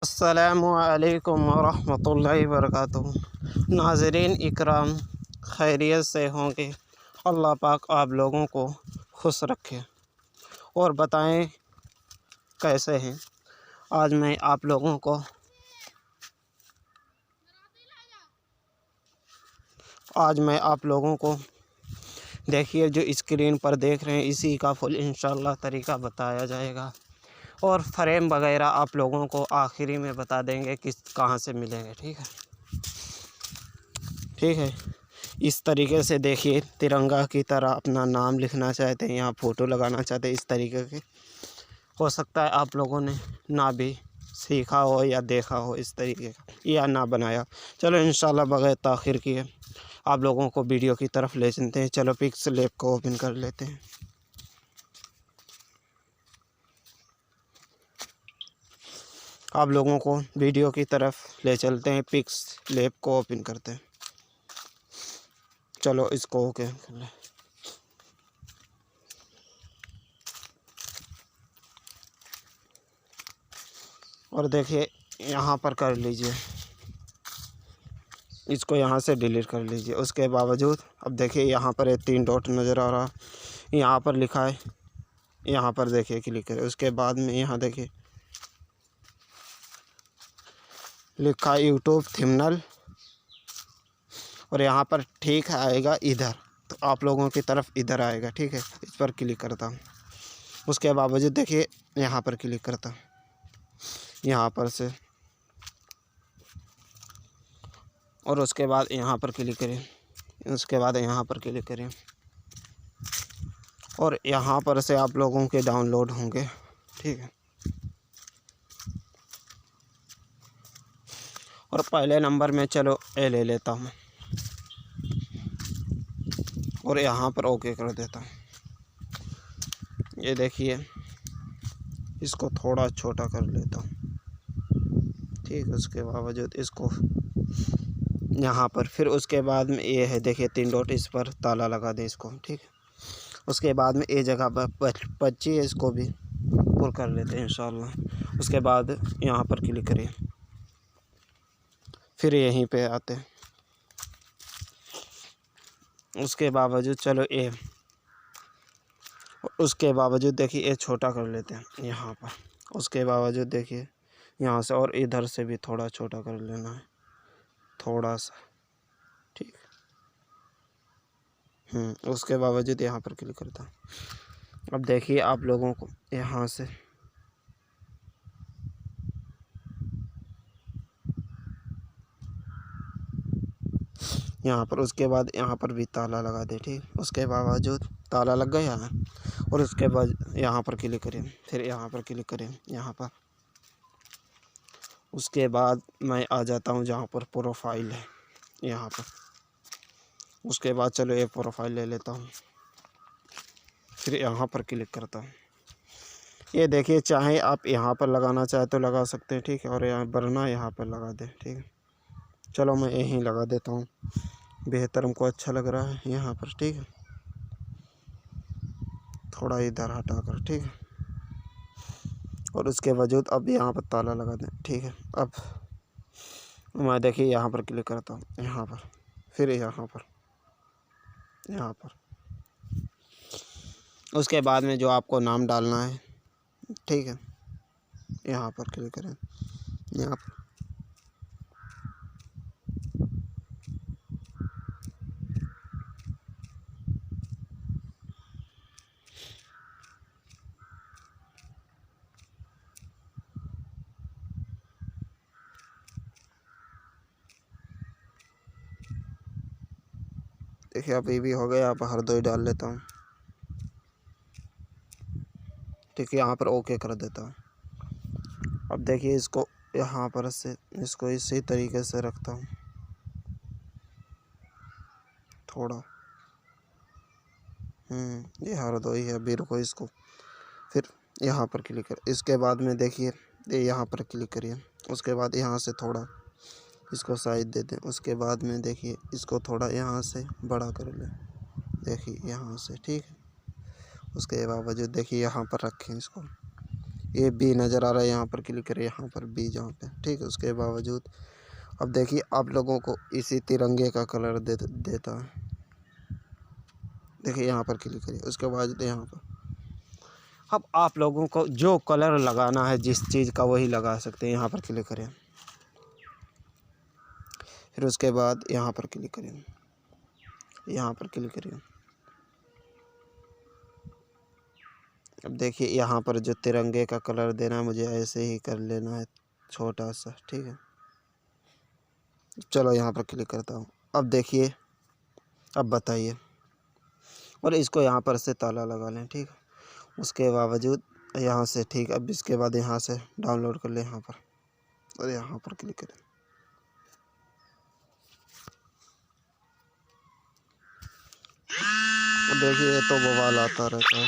अस्सलामुअलैकुम वरहमतुल्लाहि वबरकातुहू। नाज़रीन इकराम, खैरियत से होंगे। अल्लाह पाक आप लोगों को खुश रखे और बताएं कैसे हैं। आज मैं आप लोगों को देखिए जो स्क्रीन पर देख रहे हैं इसी का फुल इंशाअल्लाह तरीका बताया जाएगा और फ्रेम वगैरह आप लोगों को आखिरी में बता देंगे किस कहाँ से मिलेंगे। ठीक है। इस तरीके से देखिए तिरंगा की तरह अपना नाम लिखना चाहते हैं, यहाँ फ़ोटो लगाना चाहते हैं। इस तरीके के हो सकता है आप लोगों ने ना भी सीखा हो या देखा हो इस तरीके का या ना बनाया। चलो इंशाल्लाह बगैर ताख़िर किए आप लोगों को वीडियो की तरफ ले चलते हैं। चलो पिक्सल लैब को ओपन कर लेते हैं। आप लोगों को वीडियो की तरफ ले चलते हैं। पिक्सल लैब को ओपन करते हैं। चलो इसको ओके कर लें। और देखिए यहाँ पर कर लीजिए, इसको यहाँ से डिलीट कर लीजिए। उसके बावजूद अब देखिए यहाँ पर 3 डॉट नज़र आ रहा, यहाँ पर लिखा है, यहाँ पर देखिए क्लिक करें। उसके बाद में यहाँ देखिए लिखा है यूट्यूब थंबनेल और यहाँ पर ठीक आएगा इधर, तो आप लोगों की तरफ इधर आएगा। ठीक है, इस पर क्लिक करता हूँ। उसके बावजूद देखिए यहाँ पर क्लिक करता हूँ, यहाँ पर से, और उसके बाद यहाँ पर क्लिक करें। उसके बाद यहाँ पर क्लिक करें और यहाँ पर से आप लोगों के डाउनलोड होंगे। ठीक है, और पहले नंबर में चलो ए ले लेता हूँ और यहाँ पर ओके कर देता हूँ। ये देखिए इसको थोड़ा छोटा कर लेता हूँ। ठीक है, उसके बावजूद इसको यहाँ पर फिर उसके बाद में ये है देखिए 3 डॉट, इस पर ताला लगा दे इसको। ठीक है, उसके बाद में ये जगह पर 25 इसको भी पुर कर लेते हैं इंशाल्लाह। उसके बाद यहाँ पर क्लिक करिए, फिर यहीं पे आते हैं। उसके बावजूद चलो ये, उसके बावजूद देखिए ये छोटा कर लेते हैं यहाँ पर। उसके बावजूद देखिए यहाँ से और इधर से भी थोड़ा छोटा कर लेना है, थोड़ा सा। ठीक, उसके बावजूद यहाँ पर क्लिक करता हूँ। अब देखिए आप लोगों को यहाँ से यहाँ पर, उसके बाद यहाँ पर भी ताला लगा दे। ठीक, उसके बावजूद ताला लग गया है और उसके बाद यहाँ पर क्लिक करें, फिर यहाँ पर क्लिक करें यहाँ पर। उसके बाद मैं आ जाता हूँ जहाँ पर प्रोफाइल है, यहाँ पर। उसके बाद चलो ये प्रोफाइल ले लेता हूँ, फिर यहाँ पर क्लिक करता हूँ। ये देखिए चाहे आप यहाँ पर लगाना चाहे तो लगा सकते हैं। ठीक है, और यहाँ वरना यहाँ पर लगा दें। ठीक है, चलो मैं यहीं लगा देता हूँ, बेहतर हमको अच्छा लग रहा है यहाँ पर। ठीक है, थोड़ा इधर हटा कर। ठीक है, और उसके वजूद अब यहाँ पर ताला लगा दें। ठीक है, अब मैं देखिए यहाँ पर क्लिक करता हूँ, यहाँ पर, फिर यहाँ पर, यहाँ पर। उसके बाद में जो आपको नाम डालना है, ठीक है, यहाँ पर क्लिक करें, यहाँ पर। देखिए अब ये भी हो गया। अब हरदोई डाल लेता हूँ। ठीक है, यहाँ पर ओके कर देता हूँ। अब देखिए इसको यहाँ पर से इसको इसी तरीके से रखता हूँ थोड़ा। ये हरदोई है, अभी रुको इसको, फिर यहाँ पर क्लिक कर। इसके बाद में देखिए ये यहाँ पर क्लिक करिए। उसके बाद यहाँ से थोड़ा इसको साइड दे दें। उसके बाद में देखिए इसको थोड़ा यहाँ से बड़ा कर लें, देखिए यहाँ से। ठीक है, उसके बावजूद देखिए यहाँ पर रखें इसको, ये बी नज़र आ रहा है, यहाँ पर क्लिक करें, यहाँ पर बी जहाँ पे, ठीक है। उसके बावजूद अब देखिए आप लोगों को इसी तिरंगे का कलर देता है। देखिए यहाँ पर क्लिक करिए, उसके बाद यहाँ पर अब आप लोगों को जो कलर लगाना है जिस चीज़ का वही लगा सकते हैं। यहाँ पर क्लिक करें, फिर उसके बाद यहाँ पर क्लिक करें, यहाँ पर क्लिक करिए। अब देखिए यहाँ पर जो तिरंगे का कलर देना है मुझे ऐसे ही कर लेना है छोटा सा, ठीक है। चलो यहाँ पर क्लिक करता हूँ। अब देखिए, अब बताइए, और इसको यहाँ पर से ताला लगा लें, ठीक है। उसके बावजूद यहाँ से, ठीक। अब इसके बाद यहाँ से डाउनलोड कर लें यहाँ पर, और यहाँ पर क्लिक करें। देखिए तो बवाल आता रहता है,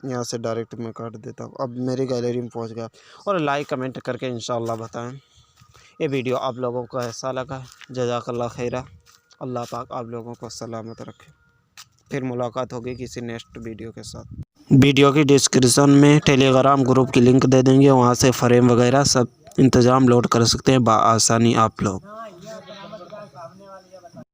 यहाँ से डायरेक्ट मैं काट देता हूँ। अब मेरी गैलरी में पहुँच गया। और लाइक कमेंट करके इंशाल्लाह बताएं ये वीडियो आप लोगों को ऐसा लगा। जज़ाकल्लाह खैरा। अल्लाह पाक आप लोगों को सलामत रखे। फिर मुलाकात होगी किसी नेक्स्ट वीडियो के साथ। वीडियो की डिस्क्रिप्शन में टेलीग्राम ग्रुप की लिंक दे देंगे, वहाँ से फ्रेम वगैरह सब इंतज़ाम लोड कर सकते हैं बआसानी आप लोग।